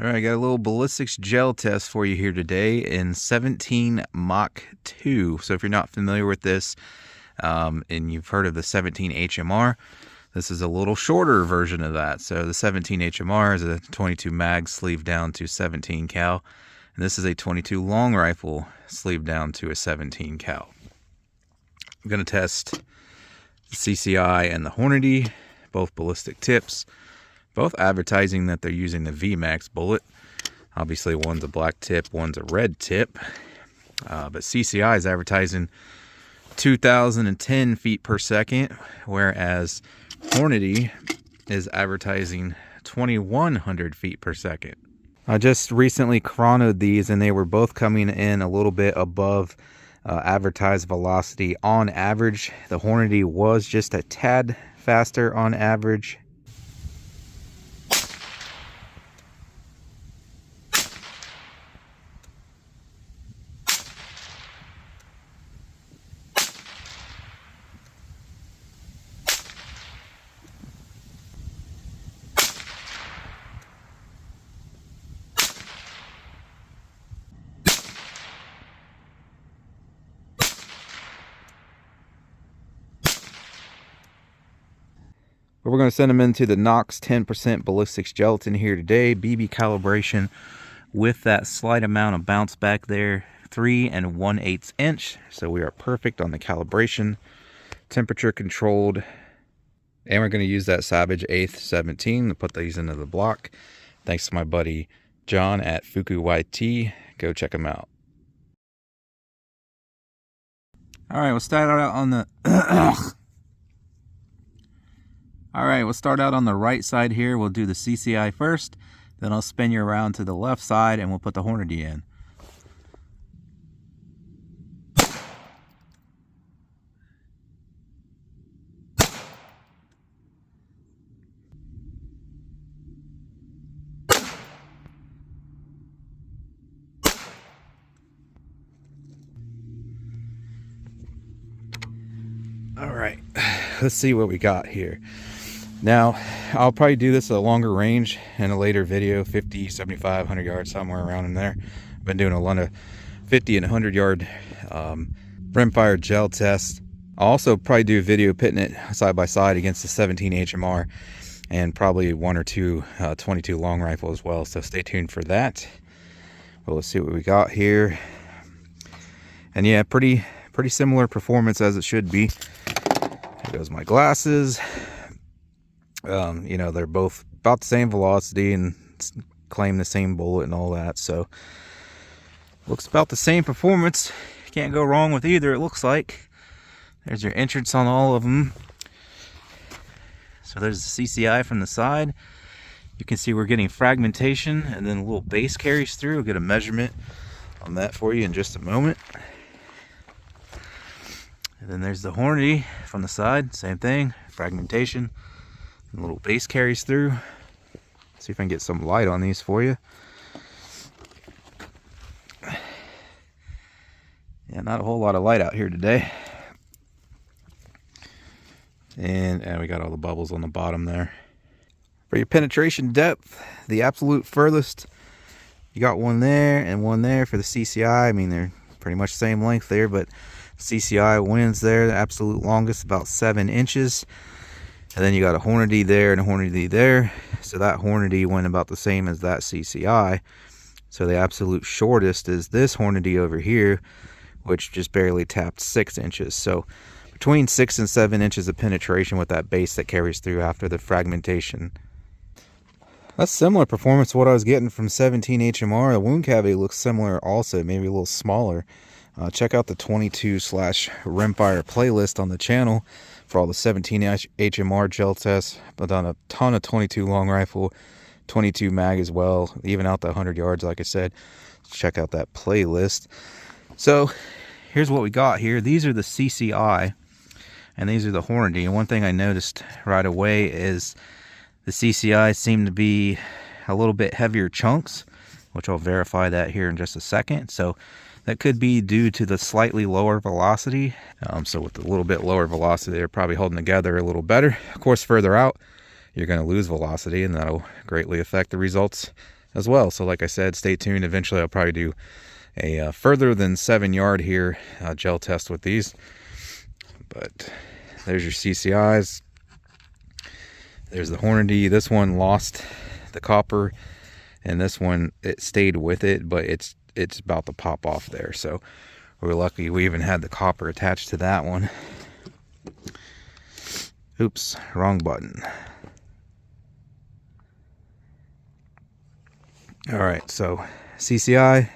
All right, I got a little ballistics gel test for you here today in 17 Mach 2. So if you're not familiar with this, and you've heard of the 17 HMR, this is a little shorter version of that. So the 17 HMR is a 22 mag sleeved down to 17 cal, and this is a 22 long rifle sleeved down to a 17 cal. I'm going to test the CCI and the Hornady, both ballistic tips, both advertising that they're using the VMAX bullet. Obviously one's a black tip, one's a red tip, but CCI is advertising 2010 feet per second, whereas Hornady is advertising 2100 feet per second. I just recently chronoed these and they were both coming in a little bit above advertised velocity on average. The Hornady was just a tad faster on average. But we're going to send them into the Mach 10% ballistics gelatin here today. BB calibration with that slight amount of bounce back there, 3 1/8 inch. So we are perfect on the calibration, temperature controlled. And we're going to use that Savage 8th 17 to put these into the block. Thanks to my buddy John at Fuku YT. Go check him out. All right, we'll start out on the All right, we'll start out on the right side here. We'll do the CCI first, then I'll spin you around to the left side and we'll put the Hornady in. All right, let's see what we got here. Now, I'll probably do this at a longer range in a later video, 50, 75, 100 yards, somewhere around in there. I've been doing a lot of 50 and 100 yard rimfire gel tests. I'll also probably do a video pitting it side by side against the 17 HMR and probably 1 or 2 22 long rifle as well. So stay tuned for that. Well, let's see what we got here. And yeah, pretty similar performance as it should be. There goes my glasses. You know, they're both about the same velocity and claim the same bullet and all that, so looks about the same performance. Can't go wrong with either, it looks like. There's your entrance on all of them. So there's the CCI from the side. You can see we're getting fragmentation and then a little base carries through. I'll get a measurement on that for you in just a moment. And then there's the Hornady from the side, same thing, fragmentation. A little base carries through. See if I can get some light on these for you. Yeah, not a whole lot of light out here today. And we got all the bubbles on the bottom there. For your penetration depth, the absolute furthest, you got one there and one there for the CCI. I mean, they're pretty much the same length there, but CCI wins there. The absolute longest, about 7 inches. And then you got a Hornady there and a Hornady there. So that Hornady went about the same as that CCI. So the absolute shortest is this Hornady over here, which just barely tapped 6 inches. So between 6 and 7 inches of penetration with that base that carries through after the fragmentation. That's similar performance to what I was getting from 17 HMR. The wound cavity looks similar also, maybe a little smaller. Check out the 22/rimfire playlist on the channel for all the 17 HMR gel tests. I've done a ton of 22 long rifle, 22 mag as well, even out the 100 yards, like I said. Check out that playlist. So here's what we got here. These are the CCI and these are the Hornady. And one thing I noticed right away is the CCI seem to be a little bit heavier chunks, which I'll verify that here in just a second. So that could be due to the slightly lower velocity. So with a little bit lower velocity, they're probably holding together a little better. Of course, further out, you're going to lose velocity, and that'll greatly affect the results as well. So like I said, stay tuned. Eventually I'll probably do a further than 7 yard here gel test with these. But there's your CCIs. There's the Hornady. This one lost the copper, and this one, it stayed with it, but it's about to pop off there. So we're lucky we even had the copper attached to that one. Oops, wrong button. All right, so CCI,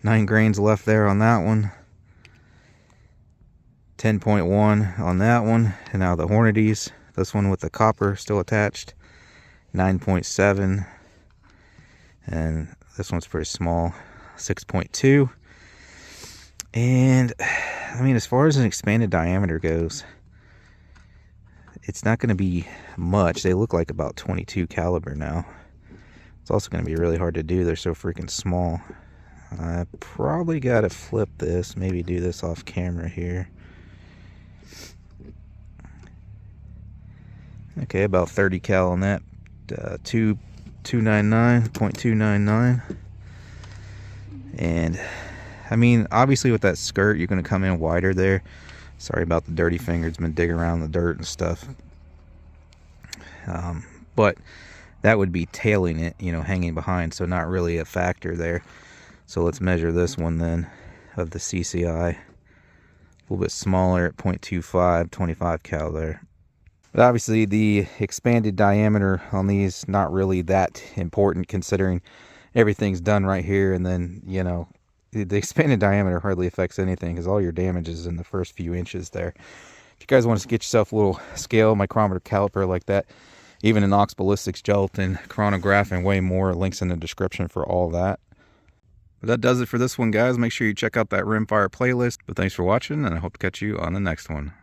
9 grains left there on that one. 10.1 on that one. And now the Hornadies, this one with the copper still attached, 9.7. And this one's pretty small, 6.2. And I mean, as far as an expanded diameter goes, it's not going to be much. They look like about 22 caliber now. It's also going to be really hard to do. They're so freaking small. I probably got to flip this, maybe do this off camera here. Okay, about 30 cal on that. 299.299. And I mean, obviously with that skirt, you're going to come in wider there. Sorry about the dirty fingers, been digging around the dirt and stuff. But that would be tailing it, you know, hanging behind, so not really a factor there. So let's measure this one then of the CCI. A little bit smaller at 0.25, 25 cal there. But obviously the expanded diameter on these, not really that important considering everything's done right here. And then, you know, the expanded diameter hardly affects anything because all your damage is in the first few inches there. If you guys want to get yourself a little scale, micrometer, caliper like that, even an Mach Ballistics, Gelatin, chronograph, and way more, links in the description for all that. But that does it for this one, guys. Make sure you check out that rimfire playlist. But thanks for watching, and I hope to catch you on the next one.